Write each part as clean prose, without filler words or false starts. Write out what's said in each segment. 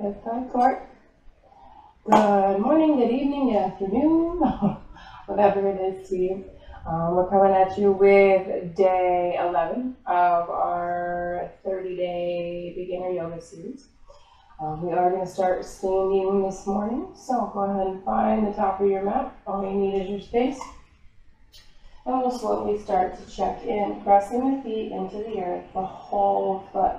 FitByCourt. Good morning, good evening, good afternoon, whatever it is to you. We're coming at you with day 11 of our 30-day beginner yoga series. We are going to start standing this morning, so go ahead and find the top of your mat. All you need is your space. And we'll slowly start to check in, pressing the feet into the earth, the whole foot.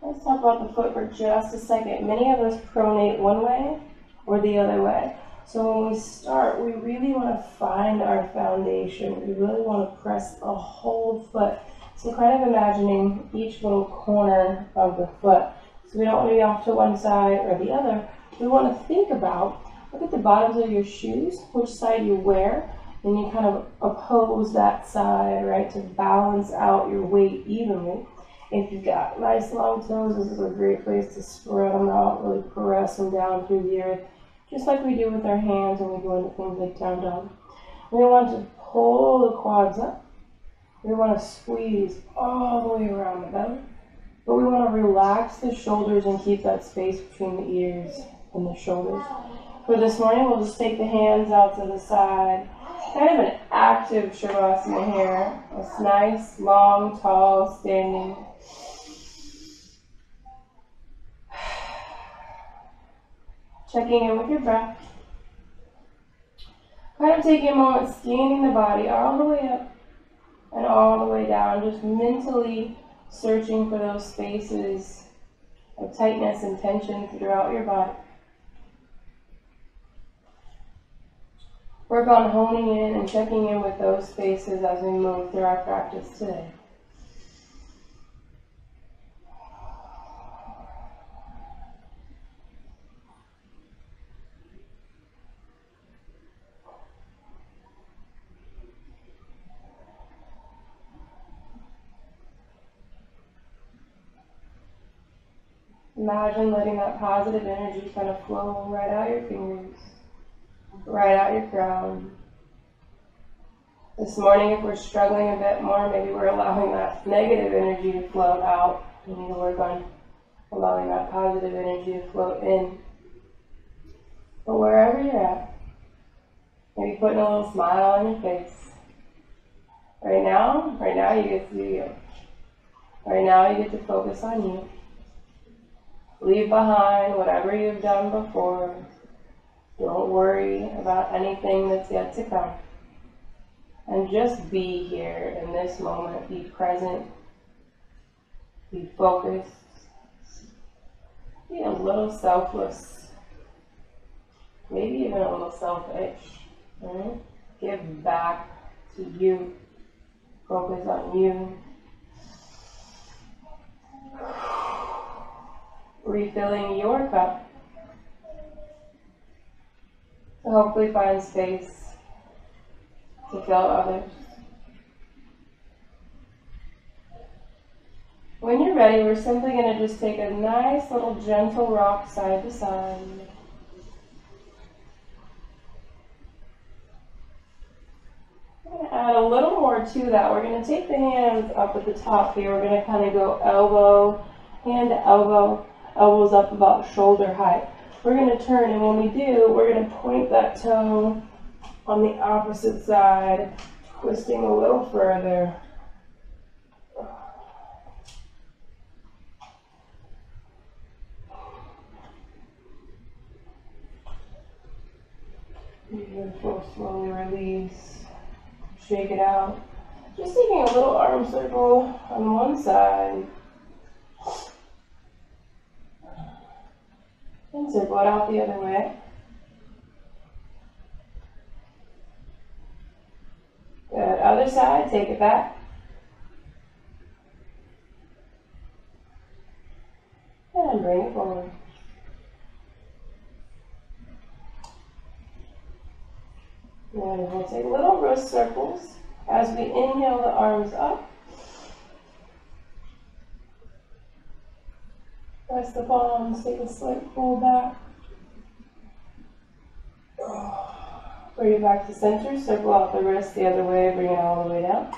Let's talk about the foot for just a second. Many of us pronate one way or the other way. So when we start, we really want to find our foundation. We really want to press the whole foot. So kind of imagining each little corner of the foot. So we don't want to be off to one side or the other. We want to think about, look at the bottoms of your shoes, which side you wear. Then you kind of oppose that side, right, to balance out your weight evenly. If you've got nice long toes, this is a great place to spread them out, really press them down through the earth, just like we do with our hands when we go into things like down dog. We want to pull the quads up. We want to squeeze all the way around the belly. But we want to relax the shoulders and keep that space between the ears and the shoulders. For this morning, we'll just take the hands out to the side. Kind of an active Shavasana here. It's nice, long, tall, standing. Checking in with your breath. Kind of taking a moment, scanning the body all the way up and all the way down. Just mentally searching for those spaces of tightness and tension throughout your body. Work on honing in and checking in with those spaces as we move through our practice today. Imagine letting that positive energy kind of flow right out your fingers, right out your crown. This morning, if we're struggling a bit more, maybe we're allowing that negative energy to float out. We need to work on allowing that positive energy to float in. But wherever you're at, maybe putting a little smile on your face. Right now you get to do you. Right now you get to focus on you. Leave behind whatever you've done before. Don't worry about anything that's yet to come. And just be here in this moment. Be present. Be focused. Be a little selfless. Maybe even a little selfish. Right? Give back to you. Focus on you. Refilling your cup. To hopefully find space to fill others. When you're ready, we're simply going to just take a nice little gentle rock side to side. We're going to add a little more to that. We're going to take the hands up at the top here. We're going to kind of go elbow, hand to elbow, elbows up about shoulder height. We're going to turn, and when we do, we're going to point that toe on the opposite side, twisting a little further. Beautiful, slowly release. Shake it out. Just taking a little arm circle on one side. And circle it out the other way. Good. Other side, take it back. And bring it forward. And we'll take little wrist circles as we inhale the arms up. Press the palms, take a slight pull back. Bring it back to center, circle out the wrist the other way, bring it all the way down.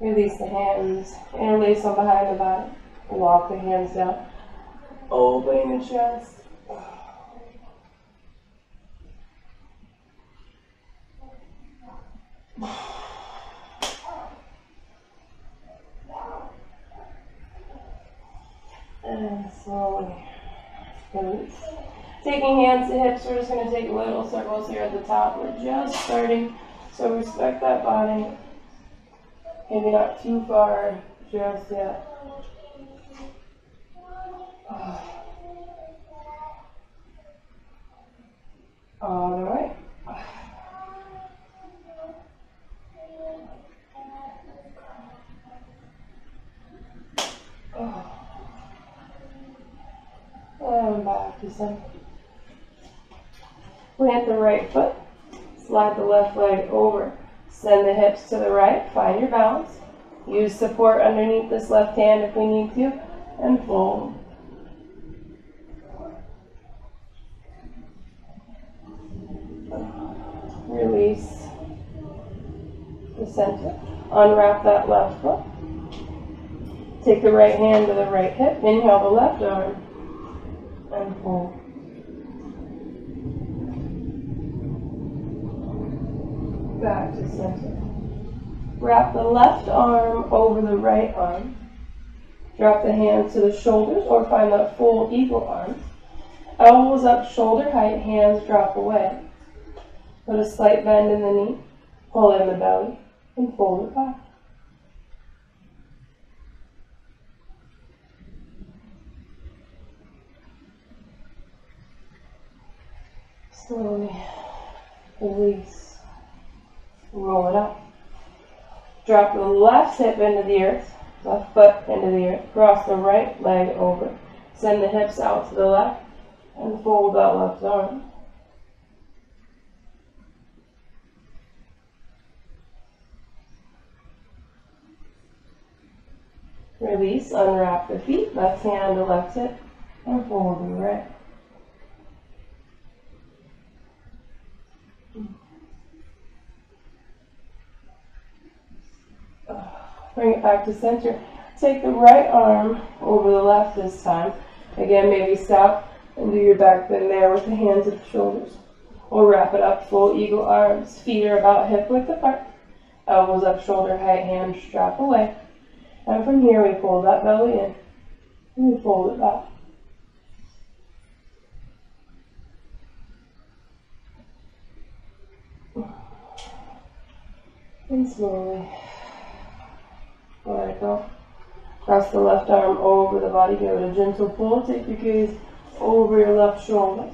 Release the hands, interlace them behind the body. Walk the hands down, opening the chest. And slowly release. Taking hands to hips, we're just going to take little circles here at the top. We're just starting, so respect that body. Maybe not too far just yet. All right. And back to center. Plant the right foot. Slide the left leg over. Send the hips to the right. Find your balance. Use support underneath this left hand if we need to. And fold. Release the center. Unwrap that left foot. Take the right hand to the right hip. Inhale the left arm. And fold. Back to center. Wrap the left arm over the right arm. Drop the hands to the shoulders or find that full eagle arm. Elbows up, shoulder height, hands drop away. Put a slight bend in the knee. Pull in the belly and fold it back. Slowly release. Roll it up. Drop the left hip into the earth, left foot into the earth. Cross the right leg over. Send the hips out to the left and fold that left arm. Release, unwrap the feet, left hand to left hip, and fold to the right. Bring it back to center. Take the right arm over the left this time. Again, maybe stop and do your back bend there with the hands at the shoulders. Or wrap it up, full eagle arms. Feet are about hip width apart. Elbows up, shoulder height, hands drop away. And from here we fold that belly in. And we fold it back. And slowly let it go. Cross the left arm over the body. Give it a gentle pull. Take your gaze over your left shoulder.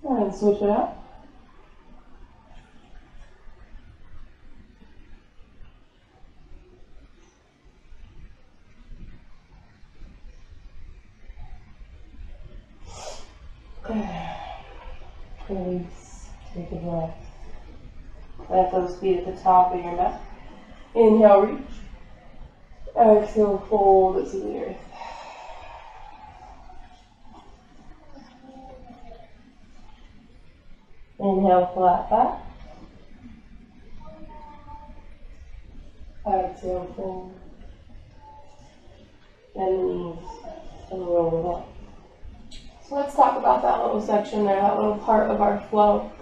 And switch it up. Release. Take a breath. Plant those feet at the top of your mat. Inhale, reach. Exhale, fold it to the earth. Inhale, flat back. Exhale, fold. Bend the knees and roll it up. So let's talk about that little section there, that little part of our flow.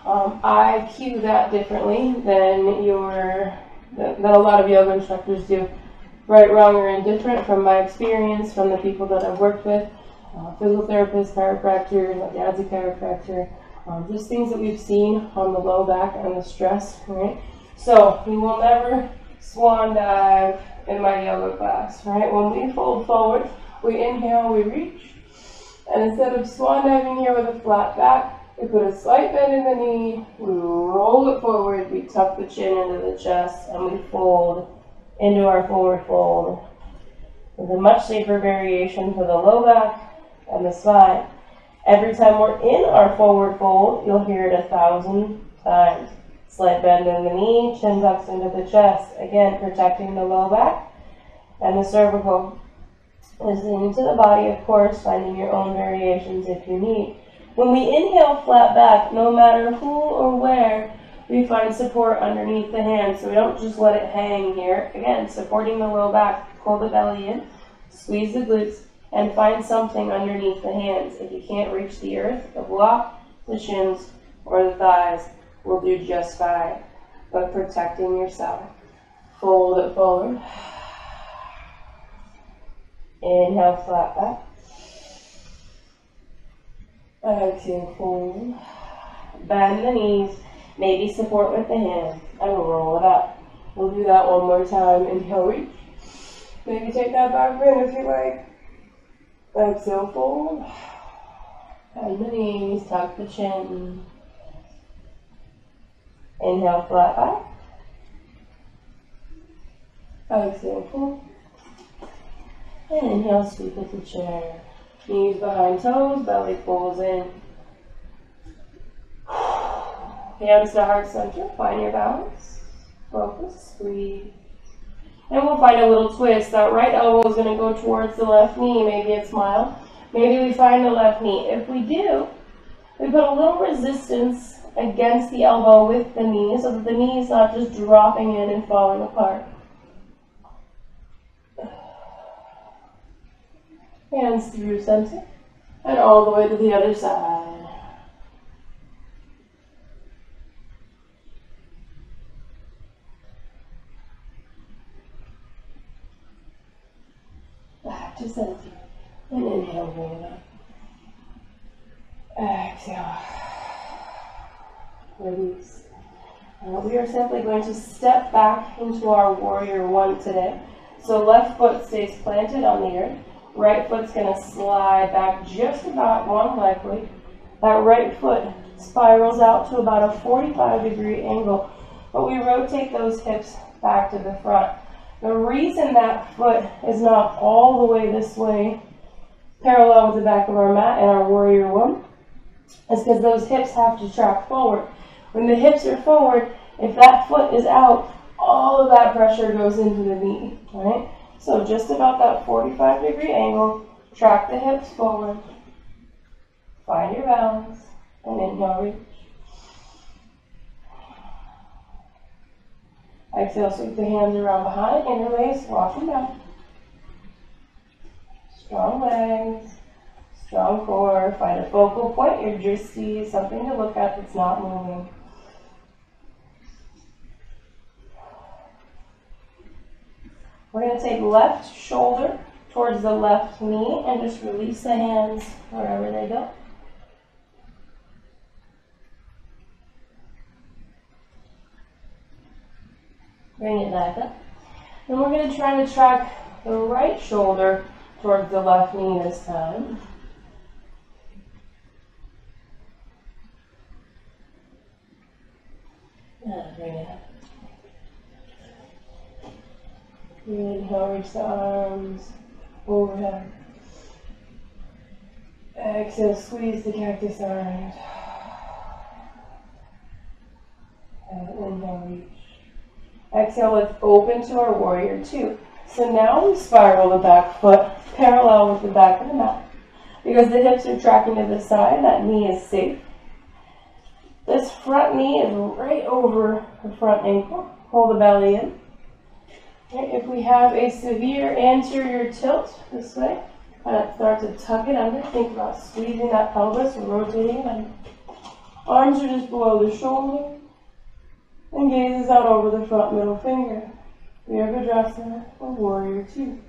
I cue that differently than a lot of yoga instructors do. Right, wrong, or indifferent from my experience, from the people that I've worked with, physical therapists, chiropractors, my dad's a chiropractor, just things that we've seen on the low back and the stress, right? So we will never swan dive in my yoga class, right? When we fold forward, we inhale, we reach, and instead of swan diving here with a flat back, we put a slight bend in the knee, we roll it forward, we tuck the chin into the chest, and we fold into our forward fold. With a much safer variation for the low back and the spine. Every time we're in our forward fold, you'll hear it 1,000 times. Slight bend in the knee, chin tucks into the chest. Again, protecting the low back and the cervical. Listening to the body, of course, finding your own variations if you need. When we inhale flat back, no matter who or where, we find support underneath the hands, so we don't just let it hang here. Again, supporting the low back, pull the belly in, squeeze the glutes, and find something underneath the hands. If you can't reach the earth, the block, the shins, or the thighs will do just fine. But protecting yourself. Fold it forward. Inhale, flat back. Exhale, fold. Bend the knees. Maybe support with the hands. And we'll roll it up. We'll do that one more time. Inhale, reach. Maybe take that back bend if you like. Exhale, fold. Bend the knees. Tuck the chin. Inhale, flat back. Exhale, fold. And inhale, sweep with the chair. Knees behind toes, belly pulls in. Hands to heart center, find your balance. Focus, squeeze. And we'll find a little twist. That right elbow is going to go towards the left knee. Maybe it's mild. Maybe we find the left knee. If we do, we put a little resistance against the elbow with the knee so that the knee is not just dropping in and falling apart. Hands through center and all the way to the other side. Back to center. And inhale, bring it up. Exhale. Release. We are simply going to step back into our warrior one today. So left foot stays planted on the earth. Right foot's going to slide back just about one leg weight. That right foot spirals out to about a 45-degree angle. But we rotate those hips back to the front. The reason that foot is not all the way this way, parallel with the back of our mat in our warrior one, is because those hips have to track forward. When the hips are forward, if that foot is out, all of that pressure goes into the knee, right? So just about that 45-degree angle, track the hips forward, find your balance, and inhale, reach. Exhale, sweep the hands around behind, interlace, walk them down. Strong legs, strong core, find a focal point, your drishti, something to look at that's not moving. We're going to take left shoulder towards the left knee and just release the hands wherever they go. Bring it back up. Then we're going to try to track the right shoulder towards the left knee this time. And bring it up. Inhale, reach the arms overhead. Exhale, squeeze the cactus arms. And inhale, reach. Exhale, let's open to our warrior two. So now we spiral the back foot parallel with the back of the mat. Because the hips are tracking to the side, that knee is safe. This front knee is right over the front ankle. Pull the belly in. If we have a severe anterior tilt this way, kind of start to tuck it under. Think about squeezing that pelvis or rotating it under. Arms are just below the shoulder. And gaze is out over the front middle finger. Virabhadrasana or warrior two.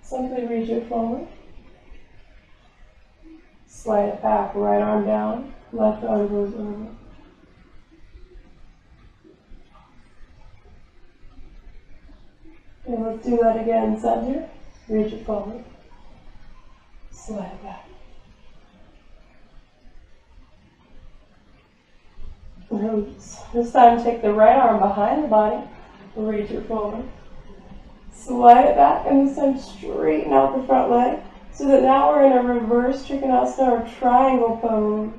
Simply reach it forward. Slide it back, right arm down, left arm goes over. And let's do that again, center. Reach it forward. Slide it back. Release. This time take the right arm behind the body, reach it forward. Slide it back, and this time straighten out the front leg. So that now we're in a reverse trikonasana or triangle pose.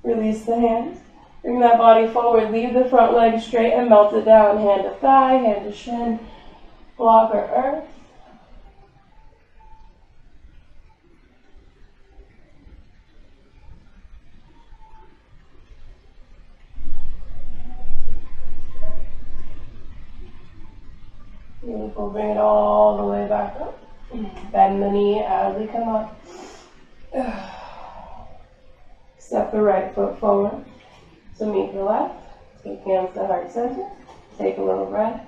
Release the hands. Bring that body forward. Leave the front leg straight and melt it down. Hand to thigh, hand to shin. Block our earth. Beautiful. Bring it all the way back up. Bend the knee as we come up. Step the right foot forward. So meet the left. Take hands to heart center. Take a little breath.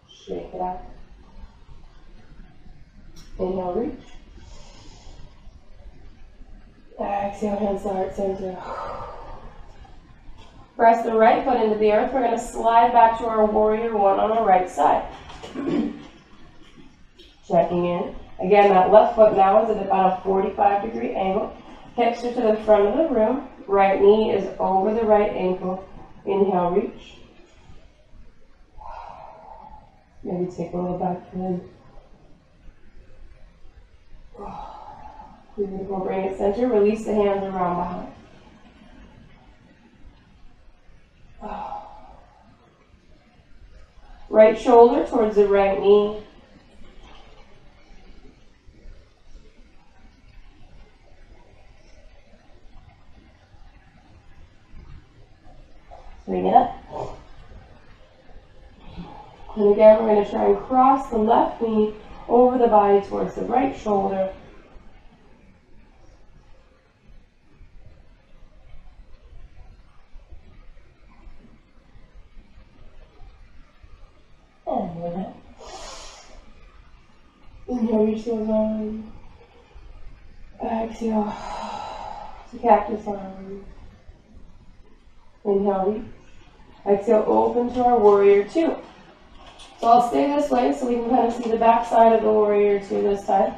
Shake it out. Inhale, reach. Exhale, hands to heart center. Press the right foot into the earth. We're going to slide back to our warrior one on the right side. Checking in. Again, that left foot now is at about a 45-degree angle. Hips are to the front of the room. Right knee is over the right ankle. Inhale, reach. Maybe take a little back in. Beautiful. Bring it center. Release the hands around behind. Right shoulder towards the right knee. Bring it up. And again, we're going to try and cross the left knee over the body towards the right shoulder. And inhale. Inhale, reach those arms. Exhale. To cactus arms. Inhale, reach. Exhale, open to our warrior two. So I'll stay this way so we can kind of see the back side of the warrior two this time.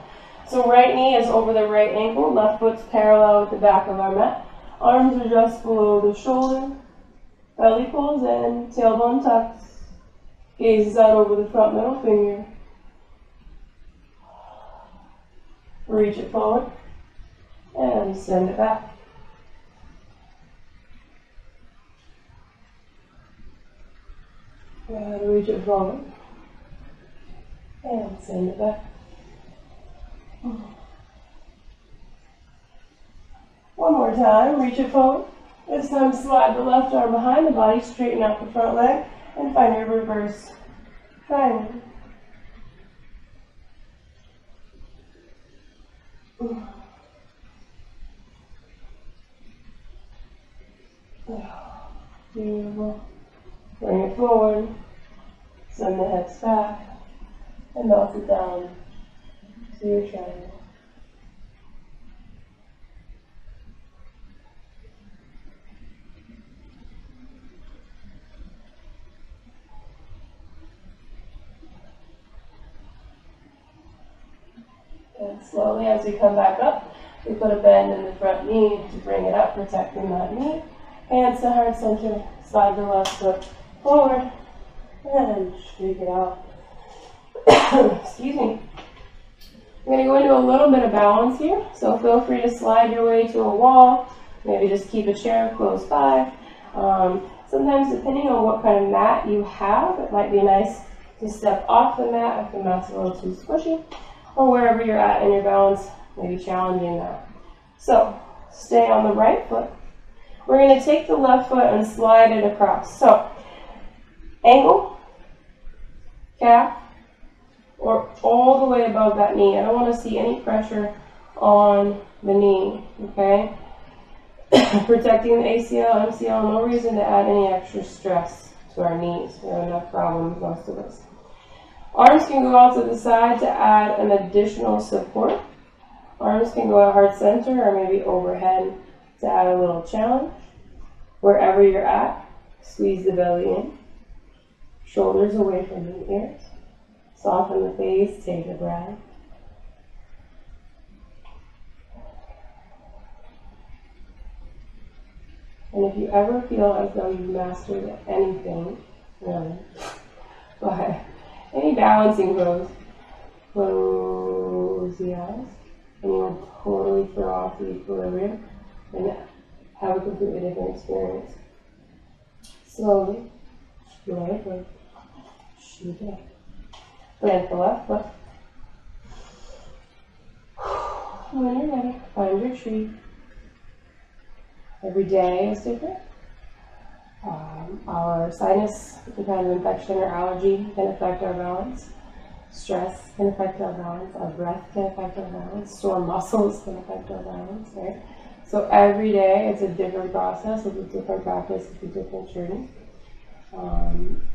So right knee is over the right ankle, left foot's parallel with the back of our mat. Arms are just below the shoulder. Belly pulls in, tailbone tucks. Gaze out over the front middle finger. Reach it forward and send it back. And reach it forward and send it back. One more time, reach it forward. This time slide the left arm behind the body, straighten out the front leg, and find your reverse triangle. Beautiful. Bring it forward, send the hips back, and melt it down to your triangle. And slowly as we come back up, we put a bend in the front knee to bring it up, protecting that knee. Hands to heart center, slide the left foot forward, and shake it out. Excuse me. I'm going to go into a little bit of balance here, so feel free to slide your way to a wall. Maybe just keep a chair close by. Sometimes, depending on what kind of mat you have, it might be nice to step off the mat if the mat's a little too squishy, or wherever you're at in your balance, maybe challenging that. So, stay on the right foot. We're going to take the left foot and slide it across. So, ankle, calf, or all the way above that knee. I don't want to see any pressure on the knee, okay? Protecting the ACL, MCL, no reason to add any extra stress to our knees. We have enough problems, most of us. Arms can go out to the side to add an additional support. Arms can go at heart center or maybe overhead to add a little challenge. Wherever you're at, squeeze the belly in. Shoulders away from the ears. Soften the face, take a breath. And if you ever feel as though you've mastered anything, really, but any balancing pose, close the eyes, and you'll totally throw off the equilibrium and have a completely different experience. Slowly, let it go. Shoot it. Plant the left foot. When you're ready, find your tree. Every day is different. Our sinus, the kind of infection or allergy, can affect our balance. Stress can affect our balance. Our breath can affect our balance. Sore muscles can affect our balance, right? So every day it's a different process, it's a different practice, it's a different journey.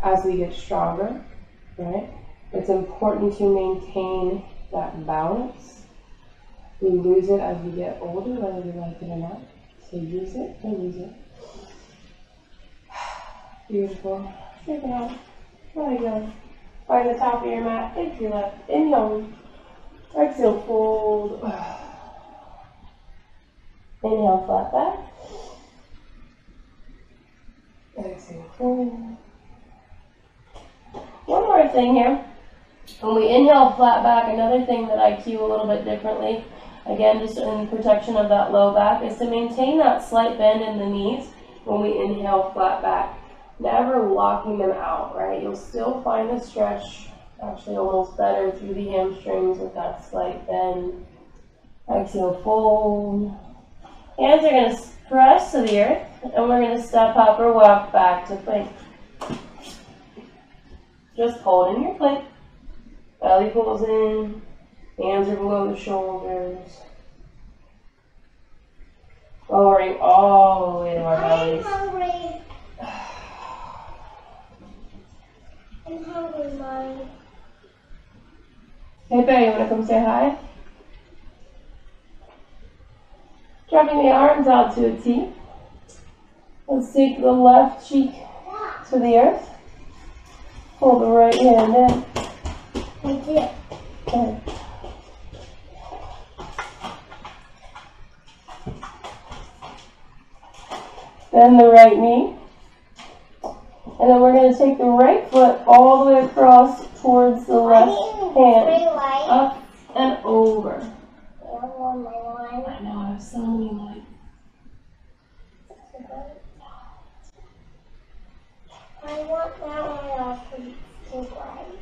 As we get stronger, right? It's important to maintain that balance. We lose it as we get older, whether we like it or not. So use it or lose it. Beautiful. Shake it out. Let it go. Find the top of your mat. Take your left. Inhale. Exhale. Fold. Inhale. Flat back. Exhale. Fold. One more thing here. When we inhale flat back, another thing that I cue a little bit differently, again, just in protection of that low back, is to maintain that slight bend in the knees when we inhale flat back. Never locking them out, right? You'll still find the stretch actually almost better through the hamstrings with that slight bend. Exhale, fold. Hands are going to press to the earth, and we're going to step up or walk back to plank. Just hold in your plank. Belly pulls in, hands are below the shoulders. Lowering all the way to our bellies. I'm hungry. I'm hungry, Mommy. Hey, Bear, you want to come say hi? Dropping the arms out to a T. Let's take the left cheek to the earth. Pull the right hand in. Okay. Bend the right knee. And then we're going to take the right foot all the way across towards the left hand. Up and over. I know, I have so many lights. I want that one off to light.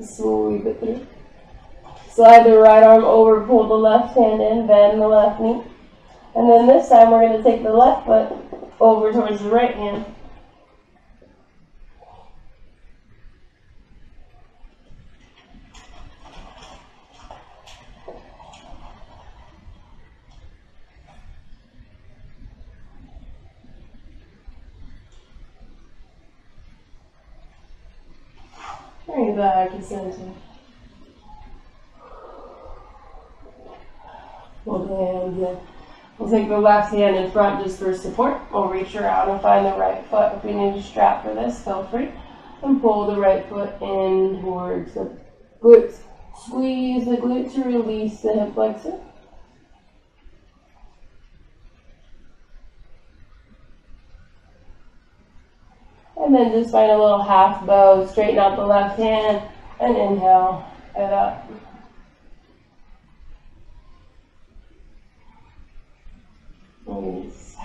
Slowly but through. Slide the right arm over, pull the left hand in, bend the left knee. And then this time we're going to take the left foot over towards the right hand. Bring it back to center. Hold the hands in. We'll take the left hand in front just for support. We'll reach around and find the right foot. If we need a strap for this, feel free. And pull the right foot in towards the glutes. Squeeze the glute to release the hip flexor. And then just find a little half bow. Straighten out the left hand and inhale it up. Release.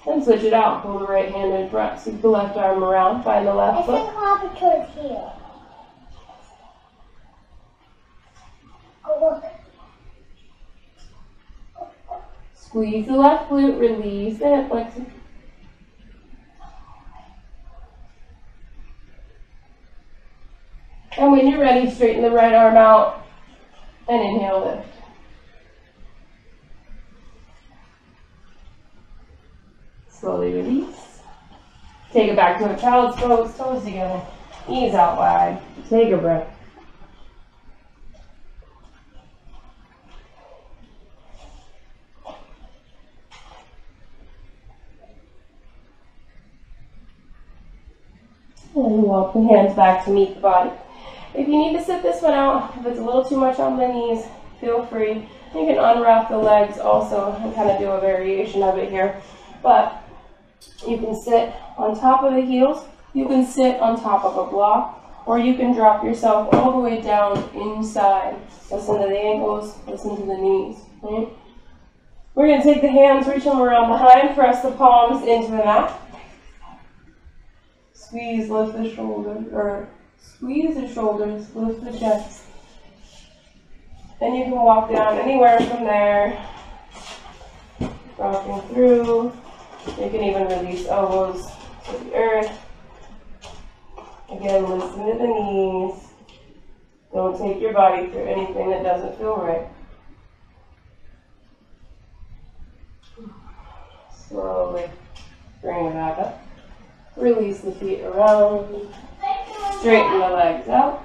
Then switch it out. Pull the right hand in front. Sweep the left arm around. Find the left foot. I think I'll be towards here. Oh, look. Squeeze the left glute. Release the hip flexor. And when you're ready, straighten the right arm out and inhale, lift. Slowly release. Take it back to a child's pose, toes together, knees out wide. Take a breath. And walk the hands back to meet the body. If you need to sit this one out, if it's a little too much on the knees, feel free. You can unwrap the legs also and kind of do a variation of it here. But you can sit on top of the heels. You can sit on top of a block, Or you can drop yourself all the way down inside. Listen to the ankles, listen to the knees. Right? We're going to take the hands, reach them around behind, press the palms into the mat. Squeeze, lift the shoulders, or squeeze the shoulders, lift the chest. Then you can walk down anywhere from there, rocking through. You can even release elbows to the earth. Again, listen to the knees. Don't take your body through anything that doesn't feel right. Slowly bring it back up. Release the feet around. Straighten the legs out.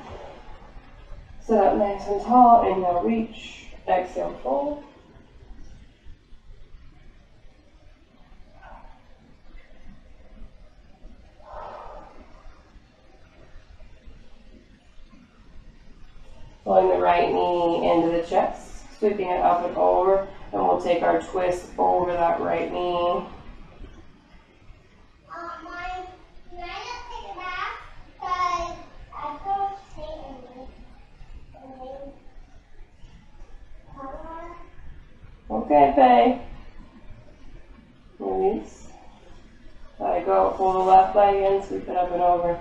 Sit up nice and tall. Inhale, reach. Exhale, fold. Pulling the right knee into the chest, sweeping it up and over, and we'll take our twist over that right knee. Can I just take it back? Because I feel Satan. Okay, Faye. Release. Let it go. Pull the left leg in, sweep it up and over,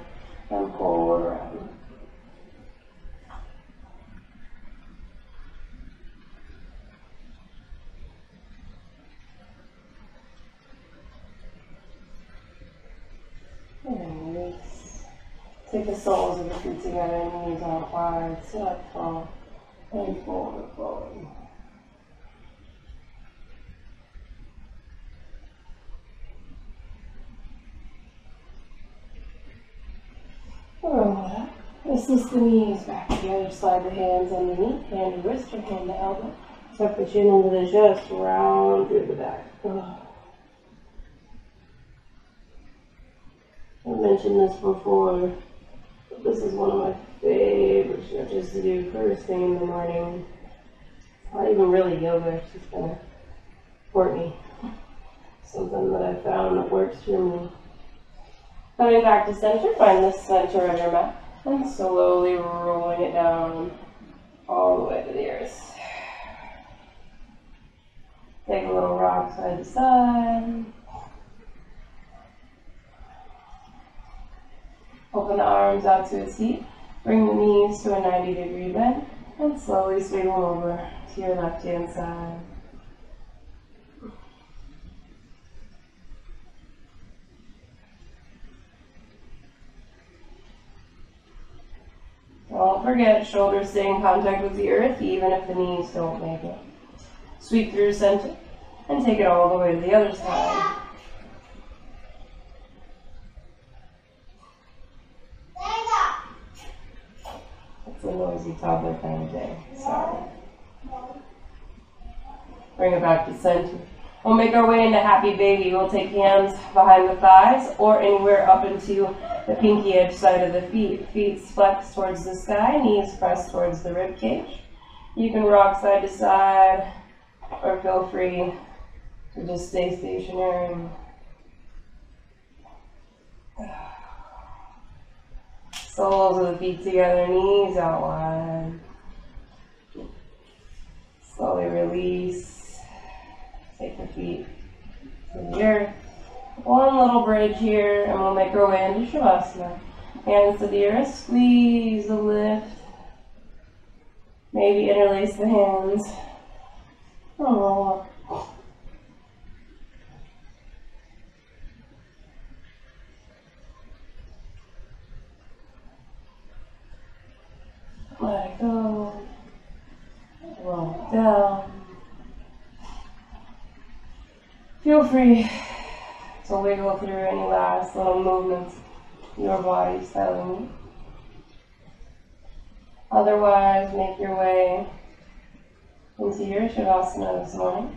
and pull it around. And release. Take the soles of the feet together, knees out wide, sit up tall, and forward, forward. Assist the knees back together, slide the hands underneath, hand to wrist or hand to elbow. Tuck the chin into the chest, round through the back. I mentioned this before, but this is one of my favorite stretches to do first thing in the morning. It's not even really yoga, it's just kind of Courtney. Something that I found that works for me. Coming back to center, find the center of your mat and slowly rolling it down all the way to the earth. Take a little rock side to side. Open the arms out to a seat. Bring the knees to a 90-degree bend and slowly swing them over to your left-hand side. Don't forget, shoulders stay in contact with the earth even if the knees don't make it. Sweep through center and take it all the way to the other side. It's a noisy toddler kind of day. Sorry. Bring it back to center. We'll make our way into happy baby. We'll take hands behind the thighs or anywhere up into the pinky edge side of the feet. Feet flex towards the sky, knees press towards the rib cage. You can rock side to side or feel free to just stay stationary. Soles of the feet together, knees out wide. Slowly release. Take the feet to the earth. One little bridge here, and we'll make our way into Shavasana. Hands to the earth, squeeze the lift. Maybe interlace the hands. And roll up. Let it go. Roll it down. Feel free to wiggle through any last little movements your body's telling you. Otherwise, make your way into your Shavasana this morning.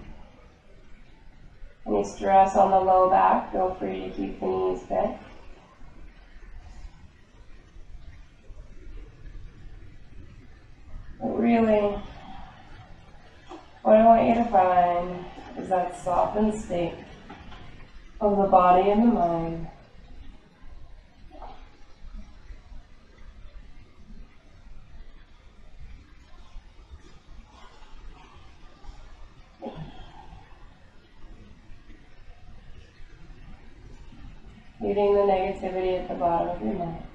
Any stress on the low back, feel free to keep the knees bent. But really, what I want you to find is that softened state of the body and the mind. leaving the negativity at the bottom of your mat.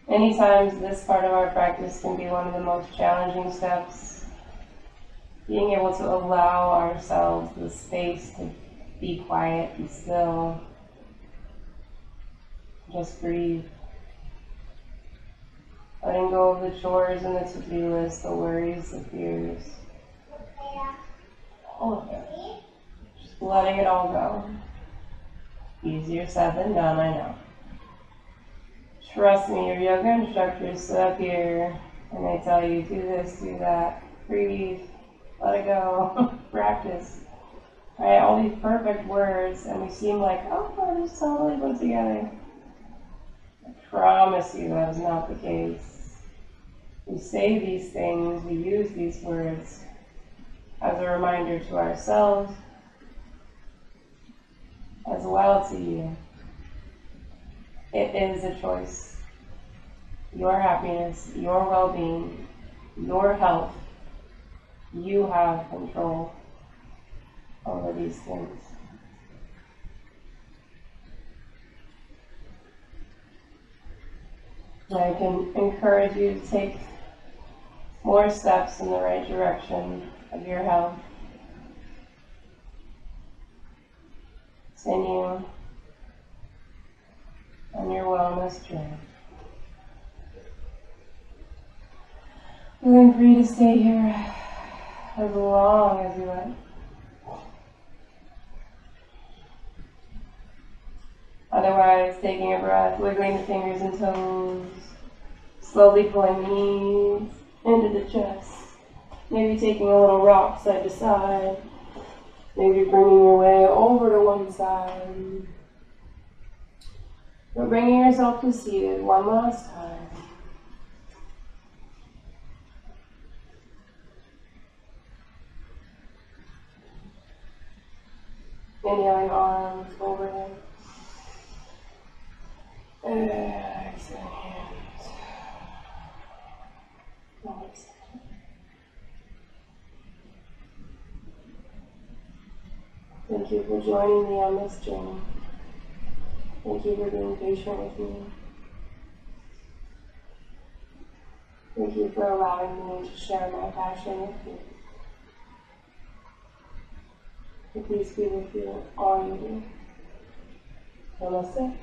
Many times this part of our practice can be one of the most challenging steps. Being able to allow ourselves the space to be quiet, be still, just breathe. Letting go of the chores and the to-do list, the worries, the fears, all of it. Just letting it all go. Easier said than done, I know. Trust me, your yoga instructors sit up here and they tell you, do this, do that, breathe, let it go, practice. Right? All these perfect words, and we seem like, oh, we're just totally put together. I promise you that is not the case. We say these things, we use these words as a reminder to ourselves, as well to you. It is a choice. Your happiness, your well-being, your health, you have control over these things. I can encourage you to take more steps in the right direction of your health. Continue on your wellness journey. Feeling free to stay here as long as you like. Otherwise, taking a breath, wiggling the fingers and toes, slowly pulling the knees into the chest. Maybe taking a little rock side to side. Maybe bringing your way over to one side. But bringing yourself to seated one last time. Inhaling arms overhead. Exhaling hands. Nice. Thank you for joining me on this journey. Thank you for being patient with me. Thank you for allowing me to share my passion with you. May peace be with you all you do. Namaste.